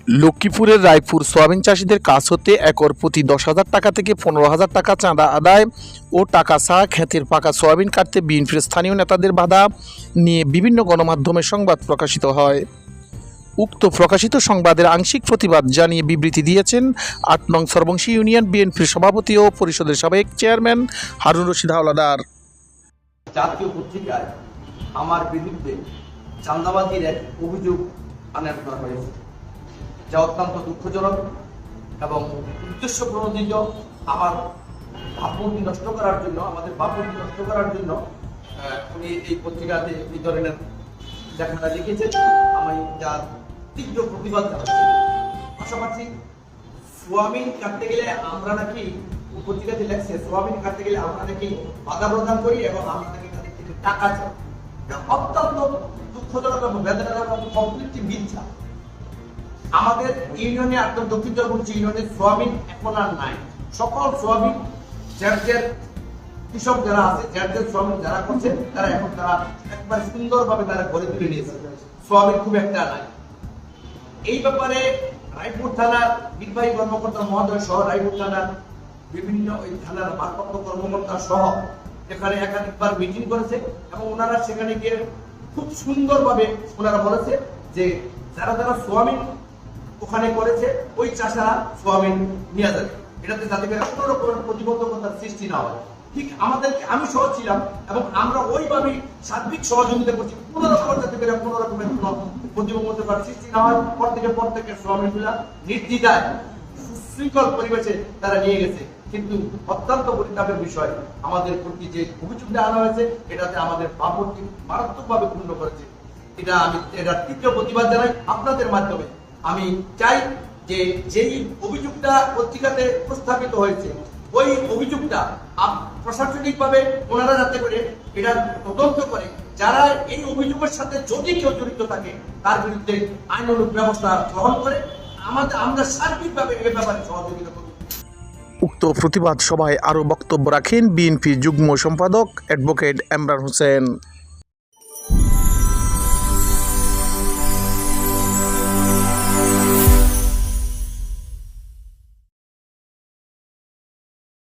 লক্ষ্মীপুরের রায়পুর সোয়াবিন চাষিদের কাছ হতে একর প্রতি 10,000 টাকা থেকে 15,000 টাকা চাঁদা আদায় ও টাকা ছাড়া ক্ষেতের পাকা সোয়াবিন কাটতে বিএনপির স্থানীয় নেতাদের বাধা নিয়ে বিভিন্ন গণমাধ্যমে সংবাদ প্রকাশিত হয়। উক্ত প্রকাশিত সংবাদের আংশিক প্রতিবাদ জানিয়ে বিবৃতি দিয়েছেন 8 নং সরবংশী ইউনিয়ন বিএনপির সভাপতি ও পরিষদের সাবেক চেয়ারম্যান হারুন রশিদ হাওলাদার। জাতীয় পত্রিকায় আমার বিরুদ্ধে চাঁদাবাজির এক অভিযোগ আনা হয়েছে, যা অত্যন্ত দুঃখজনক এবং উদ্দেশ্য প্রণোদিত। আমার ভাবমূর্তি নষ্ট করার জন্য, আমাদের ভাবমূর্তি নষ্ট করার জন্য উনি এই পত্রিকাতে এই ধরনের লেখাটা লিখেছেন। আমি যার তীব্র প্রতিবাদ জানাচ্ছি। পাশাপাশি সোয়াবিন কাটতে গেলে আমরা নাকি, পত্রিকাতে লেখছে সোয়াবিন কাটতে গেলে আমরা নাকি বাধা প্রদান করি এবং আমরা নাকি তাদের থেকে টাকা চাই। অত্যন্ত দুঃখজনক এবং বেদনাজনক এবং কমপ্লিটলি মিথ্যা। আমাদের ইউনিয়নে, একদম দক্ষিণ চরবংশী ইউনিয়নে সোয়াবিন এখন আর নাই। সকল সোয়াবিন যার কৃষক যারা আছে, যার সোয়াবিন যারা করছে, তারা এখন তারা একবার সুন্দরভাবে তারা ঘরে তুলে নিয়েছে। সোয়াবিন খুব একটা নাই। এই ব্যাপারে রায়পুর থানার নির্বাহী কর্মকর্তা মহোদয় সহ রায়পুর থানার বিভিন্ন ওই থানার ভারপ্রাপ্ত কর্মকর্তা সহ এখানে একাধিকবার মিটিং করেছে এবং ওনারা সেখানে গিয়ে খুব সুন্দরভাবে ওনারা বলেছে যে যারা যারা সোয়াবিন ওখানে করেছে ওই চাষারা সোয়াবিন নিয়ে যাবে, এটাতে যাতে করে কোনো রকমের প্রতিবন্ধকতার সৃষ্টি না হয়। ঠিক আমাদেরকে, আমি সহ ছিলাম এবং আমরা ওইভাবেই সার্বিক সহযোগিতা করছি, কোনো রকমের যাতে করে কোনো রকমের কোনো প্রতিবন্ধকতার সৃষ্টি না হয়। প্রত্যেকের সোয়াবিনগুলা নির্দ্বিধায় সুশৃঙ্খল পরিবেশে তারা নিয়ে গেছে। কিন্তু অত্যন্ত পরিতাপের বিষয়, আমাদের প্রতি যে অভিযোগটা আনা হয়েছে এটাতে আমাদের ভাবমূর্তি মারাত্মকভাবে ক্ষুণ্ণ করেছে। এটা তীব্র প্রতিবাদ জানাই আপনাদের মাধ্যমে। আমি চাই যে যেই অভিযোগটা পত্রিকাতে প্রস্তাবিত হয়েছে ওই অভিযোগটা প্রশাসনিকভাবে ওনারা যাতে করে এটা তদন্ত করে, যারা এই অভিযোগের সাথে যদি কেউ জড়িত থাকে তার বিরুদ্ধে আইনানুগ ব্যবস্থা গ্রহণ করে আমরা সার্বিকভাবে এ ব্যাপারে সহযোগিতা করি। উক্ত প্রতিবাদ সভায় আরও বক্তব্য রাখেন বিএনপি যুগ্ম সম্পাদক অ্যাডভোকেট ইমরান হোসেন।